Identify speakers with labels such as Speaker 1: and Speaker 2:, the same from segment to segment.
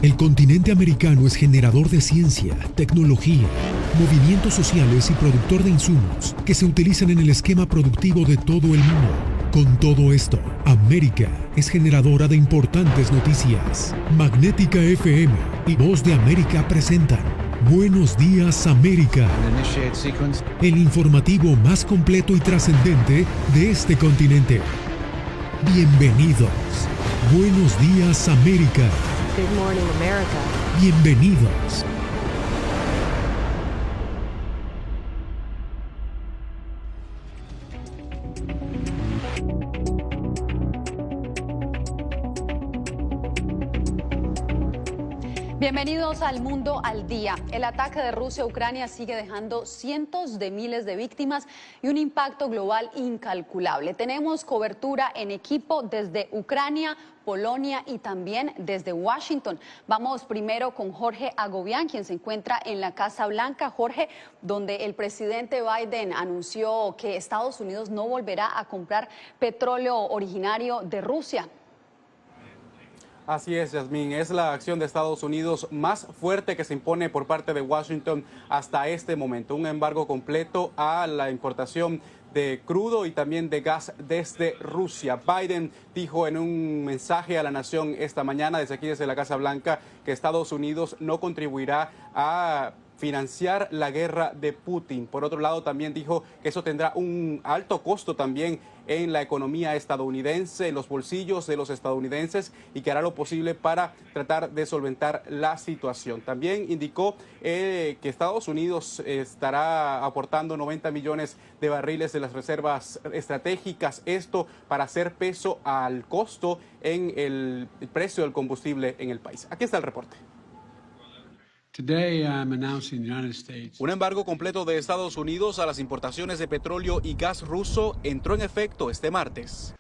Speaker 1: El continente americano es generador de ciencia, tecnología, movimientos sociales y productor de insumos que se utilizan en el esquema productivo de todo el mundo. Con todo esto, América es generadora de importantes noticias. Magnética FM y Voz de América presentan Buenos Días América, el informativo más completo y trascendente de este continente. Bienvenidos. Buenos Días América.
Speaker 2: Good morning, America.
Speaker 1: Bienvenidos.
Speaker 3: Bienvenidos al Mundo al Día. El ataque de Rusia a Ucrania sigue dejando cientos de miles de víctimas y un impacto global incalculable. Tenemos cobertura en equipo desde Ucrania, Polonia y también desde Washington. Vamos primero con Jorge Agobián, quien se encuentra en la Casa Blanca. Jorge, donde el presidente Biden anunció que Estados Unidos no volverá a comprar petróleo originario de Rusia.
Speaker 4: Así es, Yasmín, es la acción de Estados Unidos más fuerte que se impone por parte de Washington hasta este momento. Un embargo completo a la importación de crudo y también de gas desde Rusia. Biden dijo en un mensaje a la nación esta mañana, desde aquí, desde la Casa Blanca, que Estados Unidos no contribuirá a financiar la guerra de Putin. Por otro lado, también dijo que eso tendrá un alto costo también en la economía estadounidense, en los bolsillos de los estadounidenses, y que hará lo posible para tratar de solventar la situación. También indicó que Estados Unidos estará aportando 90 millones de barriles de las reservas estratégicas, esto para hacer peso al costo en el precio del combustible en el país. Aquí está el reporte. Un embargo completo de Estados Unidos a las importaciones de petróleo y gas ruso entró en efecto este martes.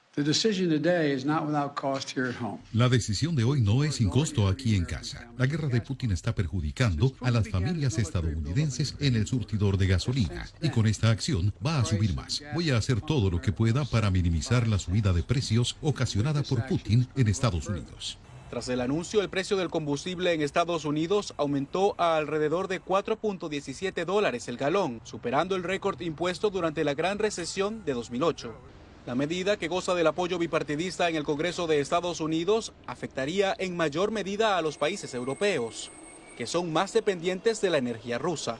Speaker 5: La decisión de hoy no es sin costo aquí en casa. La guerra de Putin está perjudicando a las familias estadounidenses en el surtidor de gasolina, y con esta acción va a subir más. Voy a hacer todo lo que pueda para minimizar la subida de precios ocasionada por Putin en Estados Unidos.
Speaker 4: Tras el anuncio, el precio del combustible en Estados Unidos aumentó a alrededor de $4.17 el galón, superando el récord impuesto durante la gran recesión de 2008. La medida, que goza del apoyo bipartidista en el Congreso de Estados Unidos, afectaría en mayor medida a los países europeos, que son más dependientes de la energía rusa.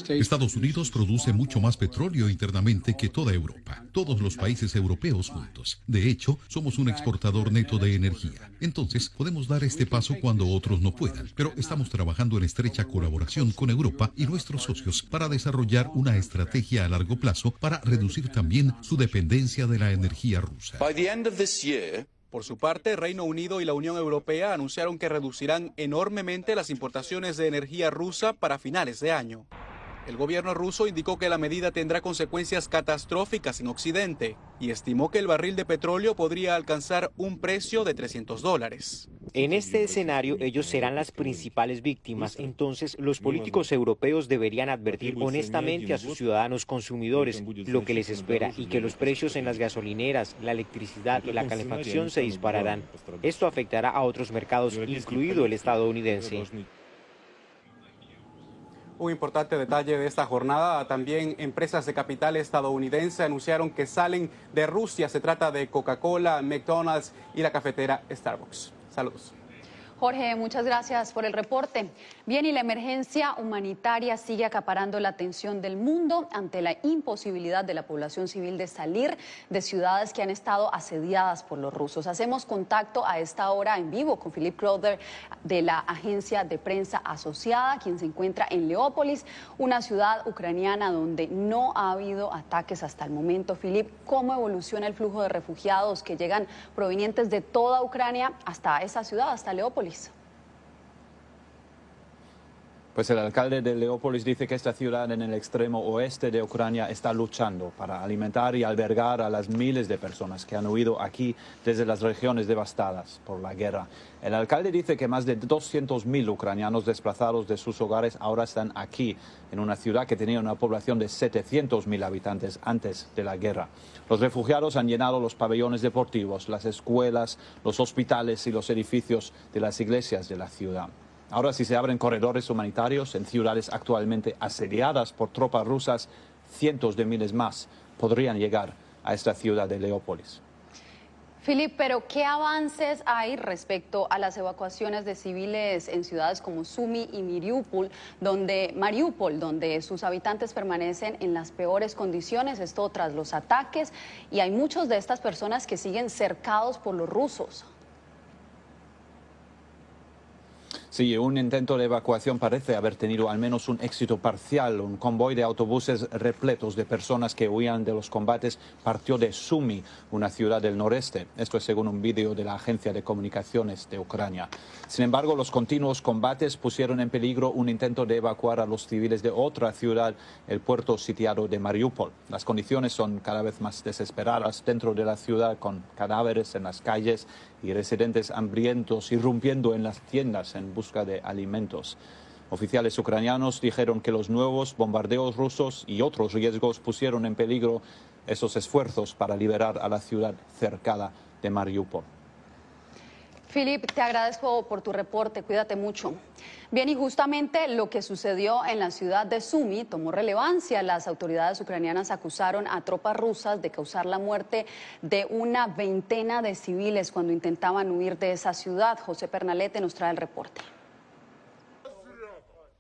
Speaker 5: Estados Unidos produce mucho más petróleo internamente que toda Europa, todos los países europeos juntos. De hecho, somos un exportador neto de energía. Entonces, podemos dar este paso cuando otros no puedan, pero estamos trabajando en estrecha colaboración con Europa y nuestros socios para desarrollar una estrategia a largo plazo para reducir también su dependencia de la energía rusa.
Speaker 4: Por su parte, Reino Unido y la Unión Europea anunciaron que reducirán enormemente las importaciones de energía rusa para finales de año. El gobierno ruso indicó que la medida tendrá consecuencias catastróficas en Occidente y estimó que el barril de petróleo podría alcanzar un precio de $300.
Speaker 6: En este escenario, ellos serán las principales víctimas. Entonces, los políticos europeos deberían advertir honestamente a sus ciudadanos consumidores lo que les espera y que los precios en las gasolineras, la electricidad y la calefacción se dispararán. Esto afectará a otros mercados, incluido el estadounidense.
Speaker 4: Un importante detalle de esta jornada, también empresas de capital estadounidense anunciaron que salen de Rusia. Se trata de Coca-Cola, McDonald's y la cafetera Starbucks. Saludos.
Speaker 3: Jorge, muchas gracias por el reporte. Bien, y la emergencia humanitaria sigue acaparando la atención del mundo ante la imposibilidad de la población civil de salir de ciudades que han estado asediadas por los rusos. Hacemos contacto a esta hora en vivo con Philip Crowder de la agencia de prensa asociada, quien se encuentra en Leópolis, una ciudad ucraniana donde no ha habido ataques hasta el momento. Philip, ¿cómo evoluciona el flujo de refugiados que llegan provenientes de toda Ucrania hasta esa ciudad, hasta Leópolis?
Speaker 7: Pues el alcalde de Leópolis dice que esta ciudad en el extremo oeste de Ucrania está luchando para alimentar y albergar a las miles de personas que han huido aquí desde las regiones devastadas por la guerra. El alcalde dice que más de 200.000 ucranianos desplazados de sus hogares ahora están aquí, en una ciudad que tenía una población de 700.000 habitantes antes de la guerra. Los refugiados han llenado los pabellones deportivos, las escuelas, los hospitales y los edificios de las iglesias de la ciudad. Ahora, si se abren corredores humanitarios en ciudades actualmente asediadas por tropas rusas, cientos de miles más podrían llegar a esta ciudad de Leópolis.
Speaker 3: Philip, pero ¿qué avances hay respecto a las evacuaciones de civiles en ciudades como Sumy y Mariupol, donde sus habitantes permanecen en las peores condiciones, esto tras los ataques, y hay muchos de estas personas que siguen cercados por los rusos?
Speaker 7: Sí, un intento de evacuación parece haber tenido al menos un éxito parcial. Un convoy de autobuses repletos de personas que huían de los combates partió de Sumy, una ciudad del noreste. Esto es según un vídeo de la Agencia de Comunicaciones de Ucrania. Sin embargo, los continuos combates pusieron en peligro un intento de evacuar a los civiles de otra ciudad, el puerto sitiado de Mariupol. Las condiciones son cada vez más desesperadas dentro de la ciudad, con cadáveres en las calles y residentes hambrientos irrumpiendo en las tiendas en busca de alimentos. Oficiales ucranianos dijeron que los nuevos bombardeos rusos y otros riesgos pusieron en peligro esos esfuerzos para liberar a la ciudad cercada de Mariupol.
Speaker 3: Philip, te agradezco por tu reporte, cuídate mucho. Bien, y justamente lo que sucedió en la ciudad de Sumy tomó relevancia. Las autoridades ucranianas acusaron a tropas rusas de causar la muerte de una veintena de civiles cuando intentaban huir de esa ciudad. José Pernalete nos trae el reporte.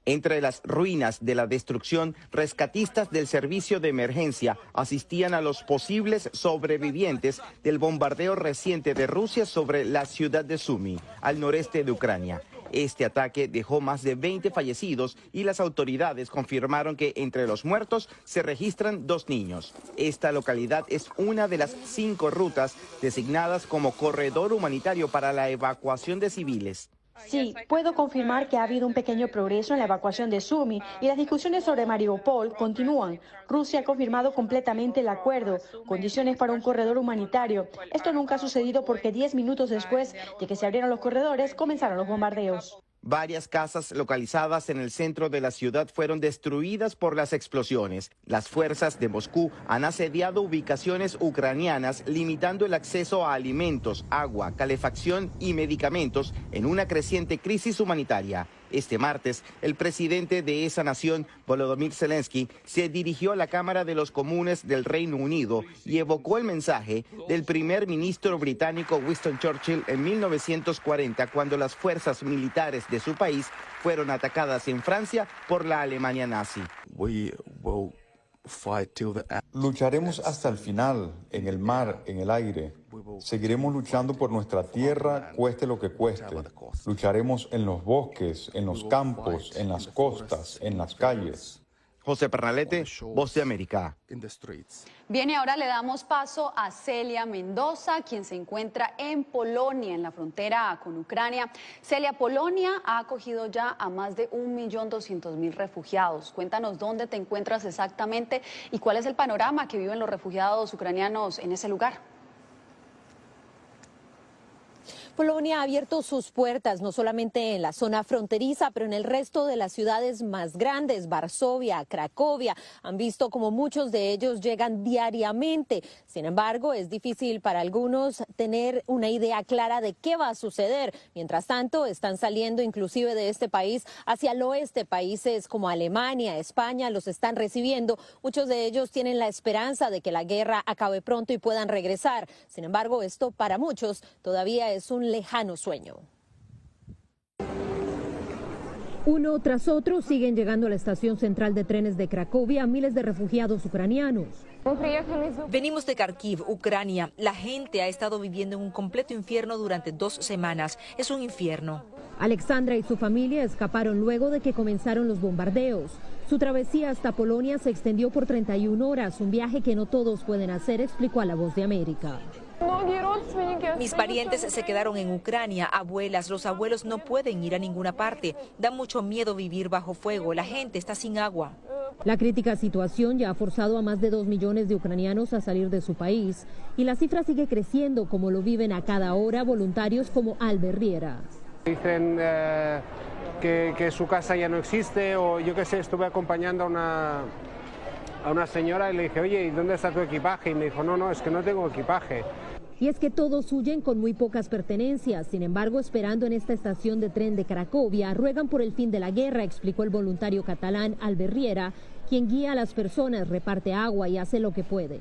Speaker 8: Entre las ruinas de la destrucción, rescatistas del servicio de emergencia asistían a los posibles sobrevivientes del bombardeo reciente de Rusia sobre la ciudad de Sumy, al noreste de Ucrania. Este ataque dejó más de 20 fallecidos y las autoridades confirmaron que entre los muertos se registran 2 niños. Esta localidad es una de las 5 rutas designadas como corredor humanitario para la evacuación de civiles.
Speaker 9: Sí, puedo confirmar que ha habido un pequeño progreso en la evacuación de Sumy y las discusiones sobre Mariupol continúan. Rusia ha confirmado completamente el acuerdo, condiciones para un corredor humanitario. Esto nunca ha sucedido porque 10 minutos después de que se abrieron los corredores comenzaron los bombardeos.
Speaker 8: Varias casas localizadas en el centro de la ciudad fueron destruidas por las explosiones. Las fuerzas de Moscú han asediado ubicaciones ucranianas, limitando el acceso a alimentos, agua, calefacción y medicamentos en una creciente crisis humanitaria. Este martes, el presidente de esa nación, Volodymyr Zelensky, se dirigió a la Cámara de los Comunes del Reino Unido y evocó el mensaje del primer ministro británico Winston Churchill en 1940, cuando las fuerzas militares de su país fueron atacadas en Francia por la Alemania nazi.
Speaker 10: Lucharemos hasta el final, en el mar, en el aire. Seguiremos luchando por nuestra tierra, cueste lo que cueste. Lucharemos en los bosques, en los campos, en las costas, en las calles.
Speaker 8: José Pernalete, Voz de América.
Speaker 3: Bien, y ahora le damos paso a Celia Mendoza, quien se encuentra en Polonia, en la frontera con Ucrania. Celia, Polonia ha acogido ya a más de 1.200.000 refugiados. Cuéntanos dónde te encuentras exactamente y cuál es el panorama que viven los refugiados ucranianos en ese lugar.
Speaker 11: Polonia ha abierto sus puertas no solamente en la zona fronteriza, pero en el resto de las ciudades más grandes, Varsovia, Cracovia. Han visto como muchos de ellos llegan diariamente. Sin embargo, es difícil para algunos tener una idea clara de qué va a suceder. Mientras tanto, están saliendo inclusive de este país hacia el oeste. Países como Alemania, España los están recibiendo. Muchos de ellos tienen la esperanza de que la guerra acabe pronto y puedan regresar. Sin embargo, esto para muchos todavía es un lejano sueño.
Speaker 12: Uno tras otro siguen llegando a la estación central de trenes de Cracovia miles de refugiados ucranianos.
Speaker 13: Venimos de Kharkiv, Ucrania. La gente ha estado viviendo en un completo infierno durante 2 semanas. Es un infierno.
Speaker 12: Alexandra y su familia escaparon luego de que comenzaron los bombardeos. Su travesía hasta Polonia se extendió por 31 horas, un viaje que no todos pueden hacer, explicó a La Voz de América.
Speaker 13: Mis parientes se quedaron en Ucrania, abuelas, los abuelos no pueden ir a ninguna parte. Da mucho miedo vivir bajo fuego, la gente está sin agua.
Speaker 12: La crítica situación ya ha forzado a más de 2 millones de ucranianos a salir de su país y la cifra sigue creciendo, como lo viven a cada hora voluntarios como Albert Riera.
Speaker 14: Dicen que su casa ya no existe, o yo qué sé, estuve acompañando a una señora y le dije, oye, ¿y dónde está tu equipaje? Y me dijo, no, es que no tengo equipaje.
Speaker 12: Y es que todos huyen con muy pocas pertenencias. Sin embargo, esperando en esta estación de tren de Cracovia, ruegan por el fin de la guerra, explicó el voluntario catalán Albert Riera, quien guía a las personas, reparte agua y hace lo que puede.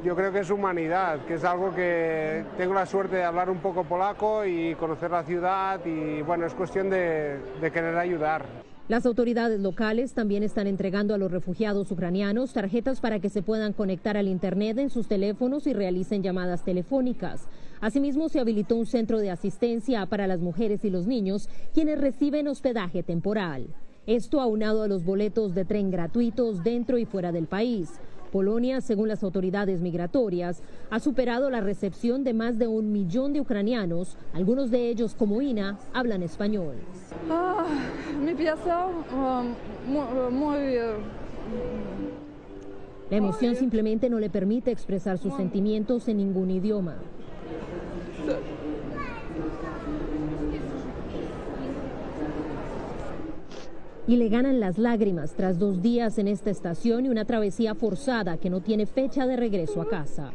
Speaker 14: Yo creo que es humanidad, que es algo que tengo la suerte de hablar un poco polaco y conocer la ciudad y bueno, es cuestión de querer ayudar.
Speaker 12: Las autoridades locales también están entregando a los refugiados ucranianos tarjetas para que se puedan conectar al internet en sus teléfonos y realicen llamadas telefónicas. Asimismo, se habilitó un centro de asistencia para las mujeres y los niños, quienes reciben hospedaje temporal. Esto aunado a los boletos de tren gratuitos dentro y fuera del país. Polonia, según las autoridades migratorias, ha superado la recepción de más de 1 millón de ucranianos. Algunos de ellos, como Ina, hablan español. La emoción simplemente no le permite expresar sus sentimientos en ningún idioma. Y le ganan las lágrimas tras 2 días en esta estación y una travesía forzada que no tiene fecha de regreso a casa.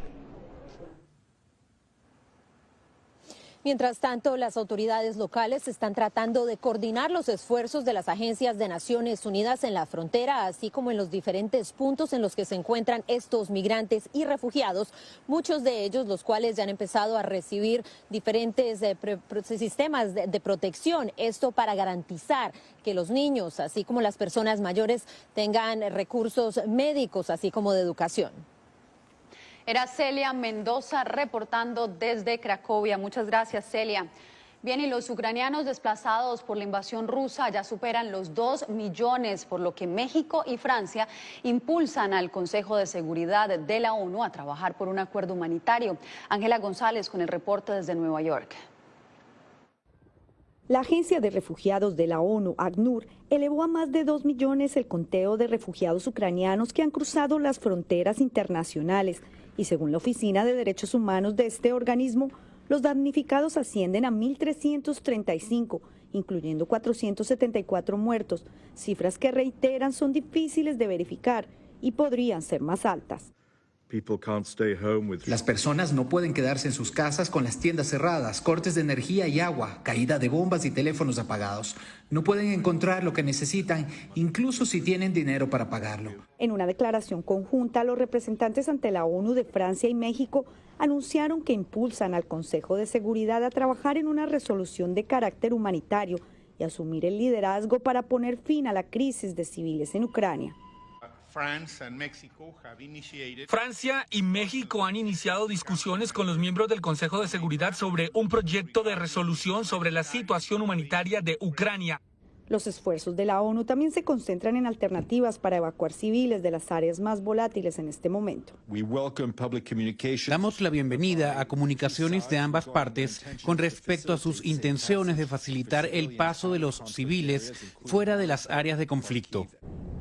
Speaker 11: Mientras tanto, las autoridades locales están tratando de coordinar los esfuerzos de las agencias de Naciones Unidas en la frontera, así como en los diferentes puntos en los que se encuentran estos migrantes y refugiados, muchos de ellos los cuales ya han empezado a recibir diferentes sistemas de protección. Esto para garantizar que los niños, así como las personas mayores, tengan recursos médicos, así como de educación.
Speaker 3: Era Celia Mendoza reportando desde Cracovia. Muchas gracias, Celia. Bien, y los ucranianos desplazados por la invasión rusa ya superan los 2 millones, por lo que México y Francia impulsan al Consejo de Seguridad de la ONU a trabajar por un acuerdo humanitario. Ángela González con el reporte desde Nueva York.
Speaker 15: La Agencia de Refugiados de la ONU, ACNUR, elevó a más de 2 millones el conteo de refugiados ucranianos que han cruzado las fronteras internacionales. Y según la Oficina de Derechos Humanos de este organismo, los damnificados ascienden a 1.335, incluyendo 474 muertos, cifras que reiteran son difíciles de verificar y podrían ser más altas.
Speaker 16: Las personas no pueden quedarse en sus casas con las tiendas cerradas, cortes de energía y agua, caída de bombas y teléfonos apagados. No pueden encontrar lo que necesitan, incluso si tienen dinero para pagarlo.
Speaker 15: En una declaración conjunta, los representantes ante la ONU de Francia y México anunciaron que impulsan al Consejo de Seguridad a trabajar en una resolución de carácter humanitario y asumir el liderazgo para poner fin a la crisis de civiles en Ucrania.
Speaker 17: Francia y México han iniciado discusiones con los miembros del Consejo de Seguridad sobre un proyecto de resolución sobre la situación humanitaria de Ucrania.
Speaker 15: Los esfuerzos de la ONU también se concentran en alternativas para evacuar civiles de las áreas más volátiles en este momento.
Speaker 18: Damos la bienvenida a comunicaciones de ambas partes con respecto a sus intenciones de facilitar el paso de los civiles fuera de las áreas de conflicto.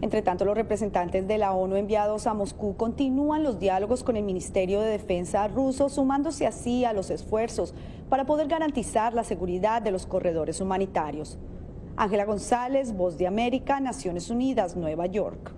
Speaker 15: Entre tanto, los representantes de la ONU enviados a Moscú continúan los diálogos con el Ministerio de Defensa ruso, sumándose así a los esfuerzos para poder garantizar la seguridad de los corredores humanitarios. Ángela González, Voz de América, Naciones Unidas, Nueva York.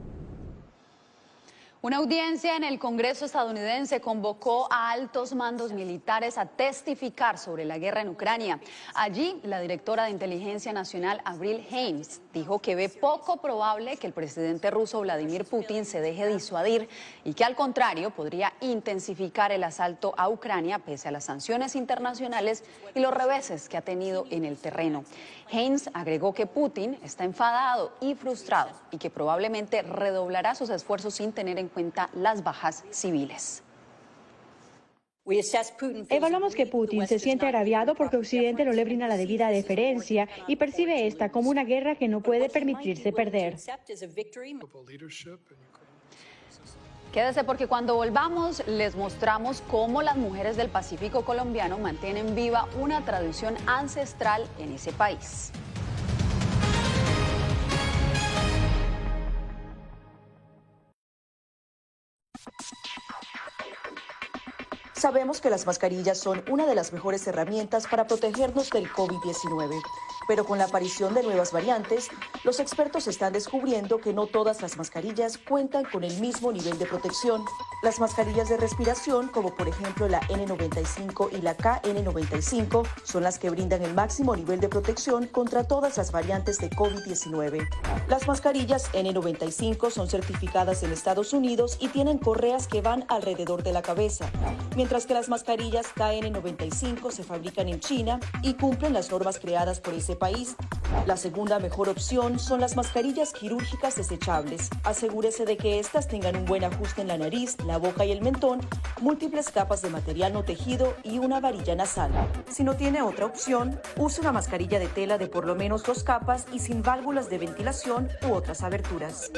Speaker 3: Una audiencia en el Congreso estadounidense convocó a altos mandos militares a testificar sobre la guerra en Ucrania. Allí, la directora de Inteligencia Nacional, Avril Haines, dijo que ve poco probable que el presidente ruso Vladimir Putin se deje disuadir y que al contrario podría intensificar el asalto a Ucrania pese a las sanciones internacionales y los reveses que ha tenido en el terreno. Haines agregó que Putin está enfadado y frustrado y que probablemente redoblará sus esfuerzos sin tener en cuenta las bajas civiles.
Speaker 9: Evaluamos que Putin se siente agraviado porque Occidente no le brinda la debida deferencia y percibe esta como una guerra que no puede permitirse perder.
Speaker 3: Quédese porque cuando volvamos les mostramos cómo las mujeres del Pacífico colombiano mantienen viva una tradición ancestral en ese país.
Speaker 19: Sabemos que las mascarillas son una de las mejores herramientas para protegernos del COVID-19, pero con la aparición de nuevas variantes, los expertos están descubriendo que no todas las mascarillas cuentan con el mismo nivel de protección. Las mascarillas de respiración, como por ejemplo la N95 y la KN95, son las que brindan el máximo nivel de protección contra todas las variantes de COVID-19. Las mascarillas N95 son certificadas en Estados Unidos y tienen correas que van alrededor de la cabeza, mientras que las mascarillas KN95 se fabrican en China y cumplen las normas creadas por ese país. La segunda mejor opción son las mascarillas quirúrgicas desechables. Asegúrese de que estas tengan un buen ajuste en la nariz, la boca y el mentón, múltiples capas de material no tejido y una varilla nasal. Si no tiene otra opción, use una mascarilla de tela de por lo menos 2 capas y sin válvulas de ventilación u otras aberturas.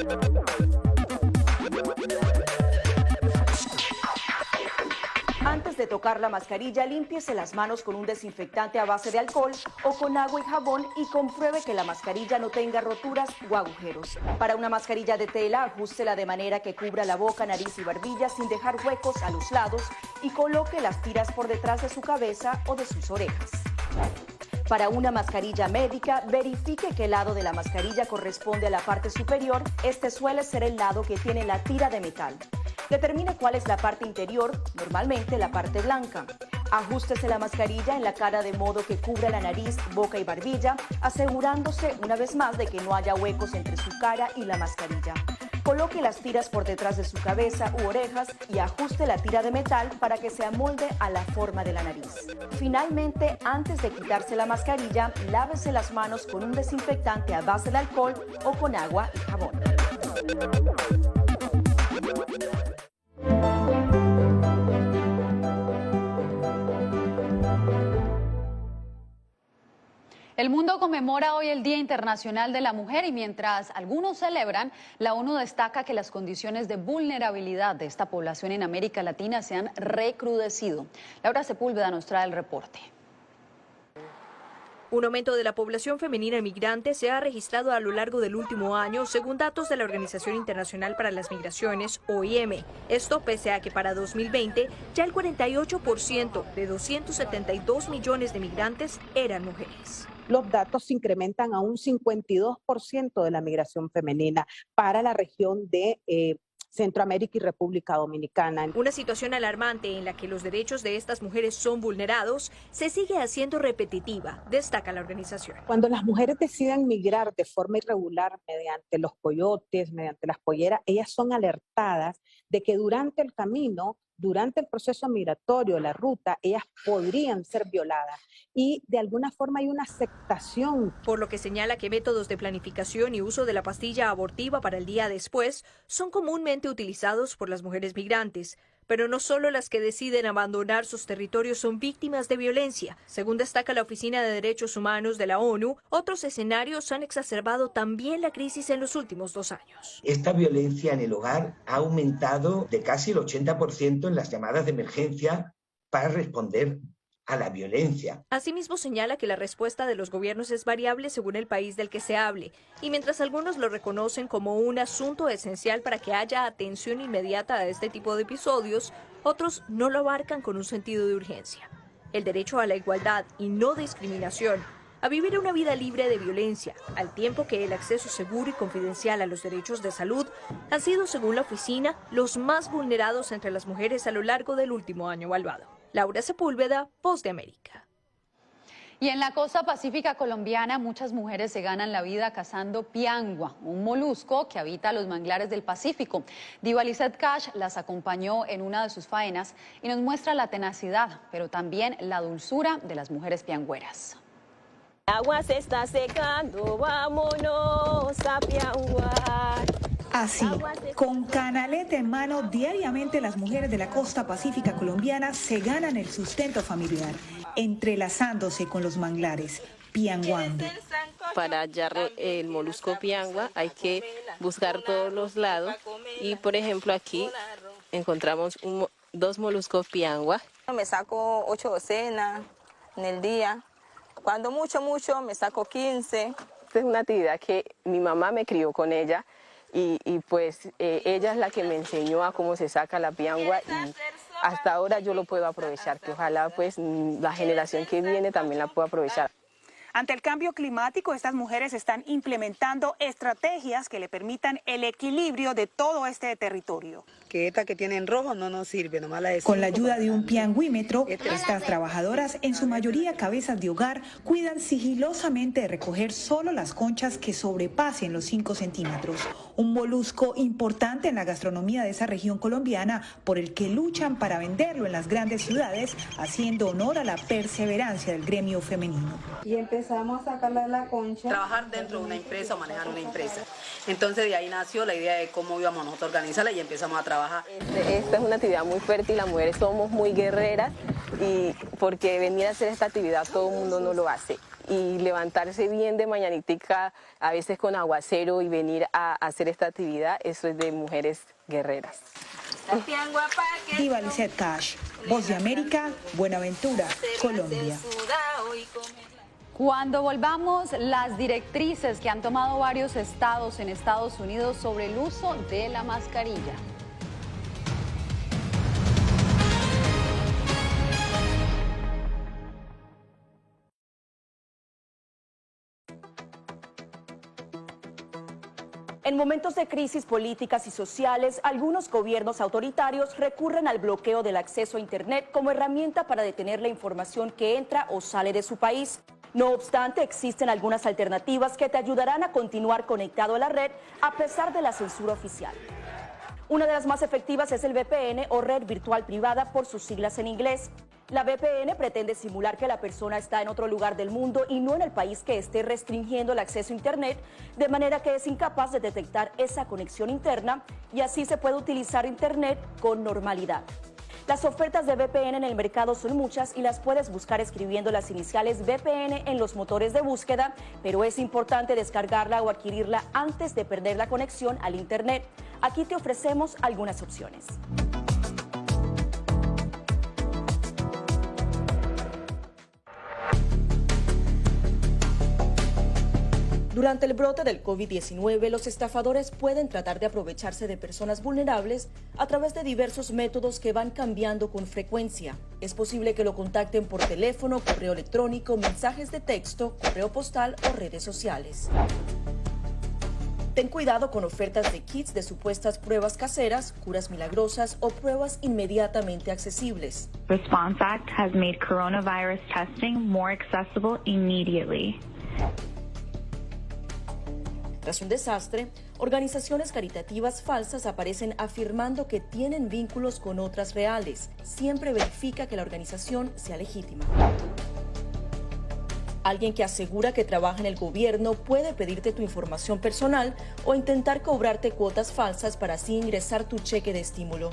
Speaker 19: Antes de tocar la mascarilla, límpiese las manos con un desinfectante a base de alcohol o con agua y jabón y compruebe que la mascarilla no tenga roturas o agujeros. Para una mascarilla de tela, ajústela de manera que cubra la boca, nariz y barbilla sin dejar huecos a los lados y coloque las tiras por detrás de su cabeza o de sus orejas. Para una mascarilla médica, verifique qué lado de la mascarilla corresponde a la parte superior. Este suele ser el lado que tiene la tira de metal. Determine cuál es la parte interior, normalmente la parte blanca. Ajústese la mascarilla en la cara de modo que cubra la nariz, boca y barbilla, asegurándose una vez más de que no haya huecos entre su cara y la mascarilla. Coloque las tiras por detrás de su cabeza u orejas y ajuste la tira de metal para que se amolde a la forma de la nariz. Finalmente, antes de quitarse la mascarilla, lávese las manos con un desinfectante a base de alcohol o con agua y jabón.
Speaker 3: El mundo conmemora hoy el Día Internacional de la Mujer y mientras algunos celebran, la ONU destaca que las condiciones de vulnerabilidad de esta población en América Latina se han recrudecido. Laura Sepúlveda nos trae el reporte.
Speaker 13: Un aumento de la población femenina migrante se ha registrado a lo largo del último año, según datos de la Organización Internacional para las Migraciones, OIM. Esto pese a que para 2020 ya el 48% de 272 millones de migrantes eran mujeres.
Speaker 20: Los datos se incrementan a un 52% de la migración femenina para la región de Centroamérica y República Dominicana.
Speaker 13: Una situación alarmante en la que los derechos de estas mujeres son vulnerados se sigue haciendo repetitiva, destaca la organización.
Speaker 20: Cuando las mujeres deciden migrar de forma irregular mediante los coyotes, mediante las polleras, ellas son alertadas de que durante el camino, durante el proceso migratorio, la ruta, ellas podrían ser violadas y de alguna forma hay una aceptación.
Speaker 13: Por lo que señala que métodos de planificación y uso de la pastilla abortiva para el día después son comúnmente utilizados por las mujeres migrantes. Pero no solo las que deciden abandonar sus territorios son víctimas de violencia. Según destaca la Oficina de Derechos Humanos de la ONU, otros escenarios han exacerbado también la crisis en los últimos 2 años.
Speaker 21: Esta violencia en el hogar ha aumentado de casi el 80% en las llamadas de emergencia para responder a la violencia.
Speaker 13: Asimismo señala que la respuesta de los gobiernos es variable según el país del que se hable, y mientras algunos lo reconocen como un asunto esencial para que haya atención inmediata a este tipo de episodios, otros no lo abarcan con un sentido de urgencia. El derecho a la igualdad y no discriminación, a vivir una vida libre de violencia, al tiempo que el acceso seguro y confidencial a los derechos de salud han sido, según la oficina, los más vulnerados entre las mujeres a lo largo del último año evaluado. Laura Sepúlveda, Voz de América.
Speaker 3: Y en la costa pacífica colombiana, muchas mujeres se ganan la vida cazando piangua, un molusco que habita los manglares del Pacífico. Diva Lizeth Cash las acompañó en una de sus faenas y nos muestra la tenacidad, pero también la dulzura de las mujeres piangüeras.
Speaker 22: El agua se está secando, vámonos a pianguar.
Speaker 23: Así, con canaleta en mano, diariamente las mujeres de la costa pacífica colombiana se ganan el sustento familiar, entrelazándose con los manglares, pianguando.
Speaker 22: Para hallar el molusco piangua hay que buscar todos los lados y, por ejemplo, aquí encontramos 2 moluscos piangua.
Speaker 1: Me saco 8 docenas en el día. Cuando mucho, me saco 15.
Speaker 22: Esta es una actividad que mi mamá me crió con ella y pues ella es la que me enseñó a cómo se saca la piangua y hasta ahora yo lo puedo aprovechar, que ojalá pues la generación que viene también la pueda aprovechar.
Speaker 23: Ante el cambio climático, estas mujeres están implementando estrategias que le permitan el equilibrio de todo este territorio.
Speaker 2: Que esta que tiene en rojo no nos sirve, nomás la de
Speaker 23: Con la ayuda de un piangüímetro, estas trabajadoras, en su mayoría cabezas de hogar, cuidan sigilosamente de recoger solo las conchas que sobrepasen los 5 centímetros. Un molusco importante en la gastronomía de esa región colombiana, por el que luchan para venderlo en las grandes ciudades, haciendo honor a la perseverancia del gremio femenino.
Speaker 2: Y empezamos a sacarla de la concha.
Speaker 5: Trabajar dentro de una empresa o manejar una empresa. Entonces de ahí nació la idea de cómo íbamos nosotros a organizarla y empezamos a trabajar.
Speaker 22: Esta es una actividad muy fértil, las mujeres somos muy guerreras y porque venir a hacer esta actividad todo el mundo no lo hace. Y levantarse bien de mañanitica, a veces con aguacero y venir a hacer esta actividad, eso es de mujeres guerreras.
Speaker 23: Diva Lizeth Cash, Voz de América, Buenaventura, Colombia.
Speaker 3: Cuando volvamos, las directrices que han tomado varios estados en Estados Unidos sobre el uso de la mascarilla.
Speaker 19: En momentos de crisis políticas y sociales, algunos gobiernos autoritarios recurren al bloqueo del acceso a Internet como herramienta para detener la información que entra o sale de su país. No obstante, existen algunas alternativas que te ayudarán a continuar conectado a la red a pesar de la censura oficial. Una de las más efectivas es el VPN o red virtual privada por sus siglas en inglés. La VPN pretende simular que la persona está en otro lugar del mundo y no en el país que esté restringiendo el acceso a Internet, de manera que es incapaz de detectar esa conexión interna y así se puede utilizar Internet con normalidad. Las ofertas de VPN en el mercado son muchas y las puedes buscar escribiendo las iniciales VPN en los motores de búsqueda, pero es importante descargarla o adquirirla antes de perder la conexión al Internet. Aquí te ofrecemos algunas opciones. Durante el brote del COVID-19, los estafadores pueden tratar de aprovecharse de personas vulnerables a través de diversos métodos que van cambiando con frecuencia. Es posible que lo contacten por teléfono, correo electrónico, mensajes de texto, correo postal o redes sociales. Ten cuidado con ofertas de kits de supuestas pruebas caseras, curas milagrosas o pruebas inmediatamente accesibles.
Speaker 24: Response Act has made coronavirus testing more accessible immediately.
Speaker 19: Tras un desastre, organizaciones caritativas falsas aparecen afirmando que tienen vínculos con otras reales. Siempre verifica que la organización sea legítima. Alguien que asegura que trabaja en el gobierno puede pedirte tu información personal o intentar cobrarte cuotas falsas para así ingresar tu cheque de estímulo.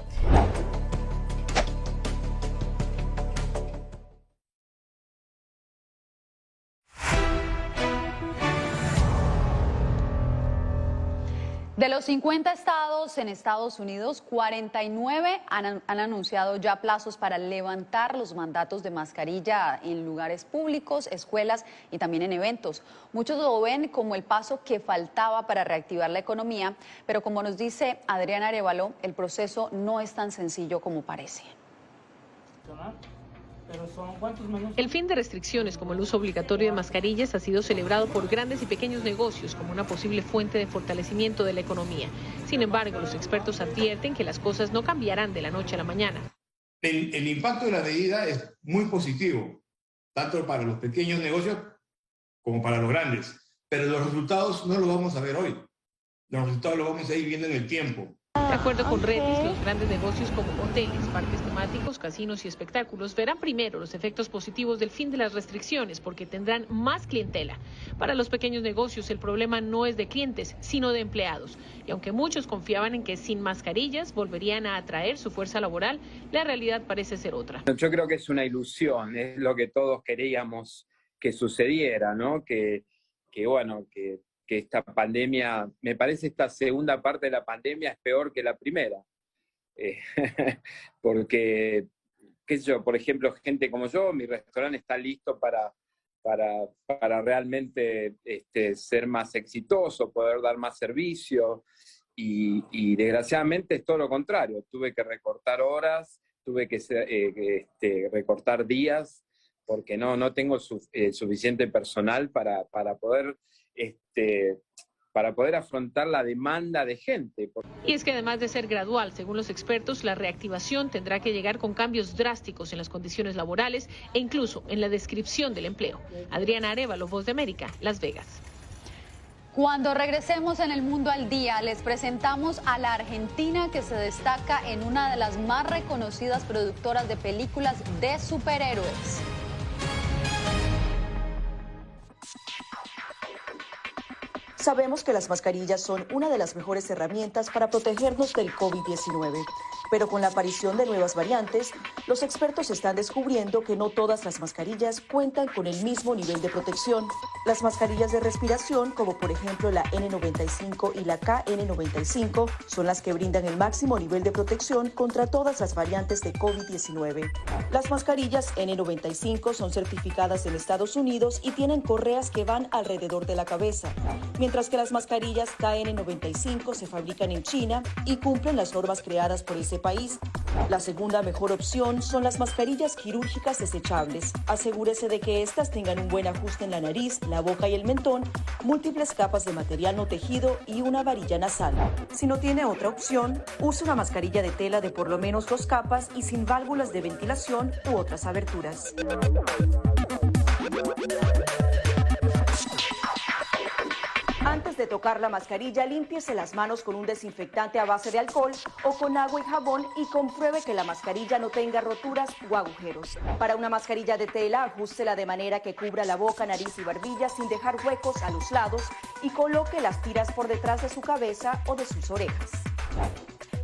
Speaker 3: De los 50 estados en Estados Unidos, 49 han anunciado ya plazos para levantar los mandatos de mascarilla en lugares públicos, escuelas y también en eventos. Muchos lo ven como el paso que faltaba para reactivar la economía, pero como nos dice Adriana Arévalo, el proceso no es tan sencillo como parece.
Speaker 25: El fin de restricciones como el uso obligatorio de mascarillas ha sido celebrado por grandes y pequeños negocios como una posible fuente de fortalecimiento de la economía. Sin embargo, los expertos advierten que las cosas no cambiarán de la noche a la mañana.
Speaker 26: El impacto de la medida es muy positivo, tanto para los pequeños negocios como para los grandes. Pero los resultados no los vamos a ver hoy. Los resultados los vamos a ir viendo en el tiempo.
Speaker 25: De acuerdo con Redis, los grandes negocios como hoteles, parques temáticos, casinos y espectáculos verán primero los efectos positivos del fin de las restricciones porque tendrán más clientela. Para los pequeños negocios el problema no es de clientes, sino de empleados. Y aunque muchos confiaban en que sin mascarillas volverían a atraer su fuerza laboral, la realidad parece ser otra.
Speaker 27: Yo creo que es una ilusión, es lo que todos queríamos que sucediera, ¿no? Que esta pandemia, me parece esta segunda parte de la pandemia es peor que la primera, porque, qué sé yo, por ejemplo, gente como yo, mi restaurante está listo para realmente ser más exitoso, poder dar más servicio, y desgraciadamente es todo lo contrario. Tuve que recortar horas, tuve que recortar días, porque no tengo suficiente personal para poder afrontar la demanda de gente.
Speaker 25: Y es que además de ser gradual, según los expertos, la reactivación tendrá que llegar con cambios drásticos en las condiciones laborales e incluso en la descripción del empleo. Adriana Arévalo, Voz de América, Las Vegas.
Speaker 3: Cuando regresemos en El Mundo al Día, les presentamos a la Argentina que se destaca en una de las más reconocidas productoras de películas de superhéroes.
Speaker 19: Sabemos que las mascarillas son una de las mejores herramientas para protegernos del COVID-19, pero con la aparición de nuevas variantes, los expertos están descubriendo que no todas las mascarillas cuentan con el mismo nivel de protección. Las mascarillas de respiración, como por ejemplo la N95 y la KN95, son las que brindan el máximo nivel de protección contra todas las variantes de COVID-19. Las mascarillas N95 son certificadas en Estados Unidos y tienen correas que van alrededor de la cabeza, mientras que las mascarillas KN95 se fabrican en China y cumplen las normas creadas por ese país. La segunda mejor opción son las mascarillas quirúrgicas desechables. Asegúrese de que estas tengan un buen ajuste en la nariz, la boca y el mentón, múltiples capas de material no tejido y una varilla nasal. Si no tiene otra opción, use una mascarilla de tela de por lo menos 2 capas y sin válvulas de ventilación u otras aberturas. Antes de tocar la mascarilla, límpiese las manos con un desinfectante a base de alcohol o con agua y jabón y compruebe que la mascarilla no tenga roturas o agujeros. Para una mascarilla de tela, ajústela de manera que cubra la boca, nariz y barbilla sin dejar huecos a los lados y coloque las tiras por detrás de su cabeza o de sus orejas.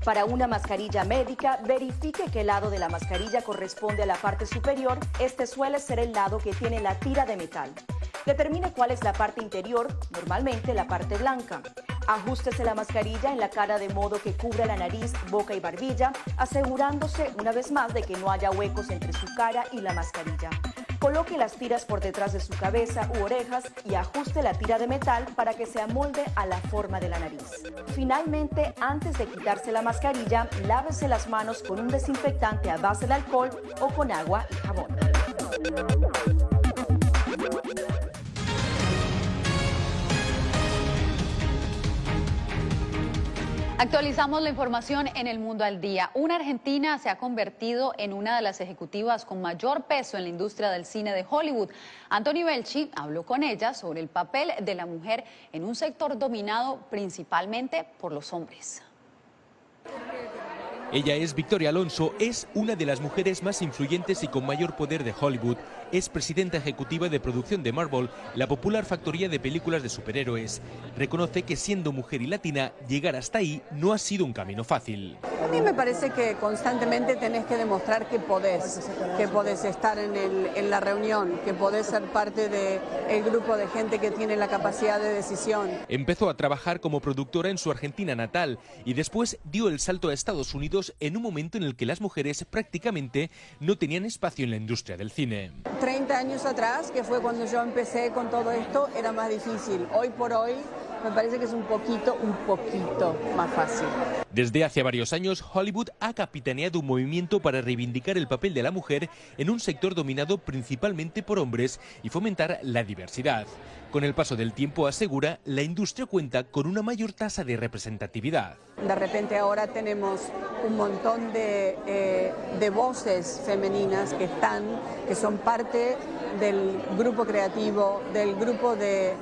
Speaker 19: Para una mascarilla médica, verifique qué lado de la mascarilla corresponde a la parte superior. Este suele ser el lado que tiene la tira de metal. Determine cuál es la parte interior, normalmente la parte blanca. Ajústese la mascarilla en la cara de modo que cubra la nariz, boca y barbilla, asegurándose una vez más de que no haya huecos entre su cara y la mascarilla. Coloque las tiras por detrás de su cabeza u orejas y ajuste la tira de metal para que se amolde a la forma de la nariz. Finalmente, antes de quitarse la mascarilla, lávese las manos con un desinfectante a base de alcohol o con agua y jabón.
Speaker 3: Actualizamos la información en El Mundo al Día. Una argentina se ha convertido en una de las ejecutivas con mayor peso en la industria del cine de Hollywood. Anthony Belchi habló con ella sobre el papel de la mujer en un sector dominado principalmente por los hombres.
Speaker 4: Ella es Victoria Alonso, es una de las mujeres más influyentes y con mayor poder de Hollywood. Es presidenta ejecutiva de producción de Marvel, la popular factoría de películas de superhéroes. Reconoce que siendo mujer y latina, llegar hasta ahí no ha sido un camino fácil.
Speaker 6: A mí me parece que constantemente tenés que demostrar que podés estar en la reunión, que podés ser parte del grupo de gente que tiene la capacidad de decisión.
Speaker 4: Empezó a trabajar como productora en su Argentina natal y después dio el salto a Estados Unidos en un momento en el que las mujeres prácticamente no tenían espacio en la industria del cine.
Speaker 6: 30 años atrás, que fue cuando yo empecé con todo esto, era más difícil. Hoy por hoy me parece que es un poquito más fácil.
Speaker 4: Desde hace varios años, Hollywood ha capitaneado un movimiento para reivindicar el papel de la mujer en un sector dominado principalmente por hombres y fomentar la diversidad. Con el paso del tiempo, asegura, la industria cuenta con una mayor tasa de representatividad.
Speaker 6: De repente ahora tenemos un montón de voces femeninas que son parte del grupo creativo, del grupo de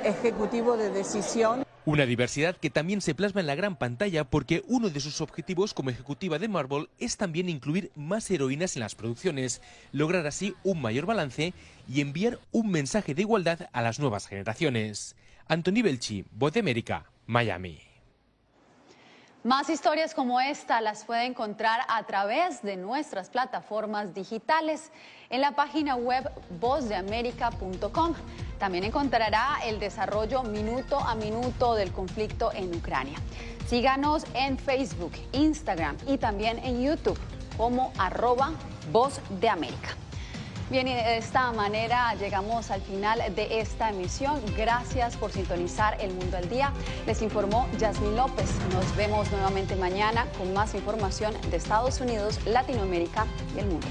Speaker 6: ejecutivo de decisión.
Speaker 4: Una diversidad que también se plasma en la gran pantalla porque uno de sus objetivos como ejecutiva de Marvel es también incluir más heroínas en las producciones, lograr así un mayor balance y enviar un mensaje de igualdad a las nuevas generaciones. Anthony Belchi, Voz de América, Miami.
Speaker 3: Más historias como esta las puede encontrar a través de nuestras plataformas digitales en la página web vozdeamerica.com. También encontrará el desarrollo minuto a minuto del conflicto en Ucrania. Síganos en Facebook, Instagram y también en YouTube como @Voz de América. Bien, y de esta manera llegamos al final de esta emisión. Gracias por sintonizar El Mundo al Día. Les informó Yasmín López. Nos vemos nuevamente mañana con más información de Estados Unidos, Latinoamérica y el mundo.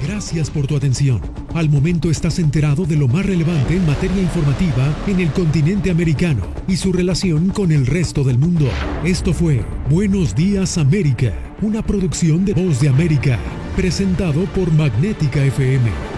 Speaker 7: Gracias por tu atención. Al momento estás enterado de lo más relevante en materia informativa en el continente americano y su relación con el resto del mundo. Esto fue Buenos Días América, una producción de Voz de América, presentado por Magnética FM.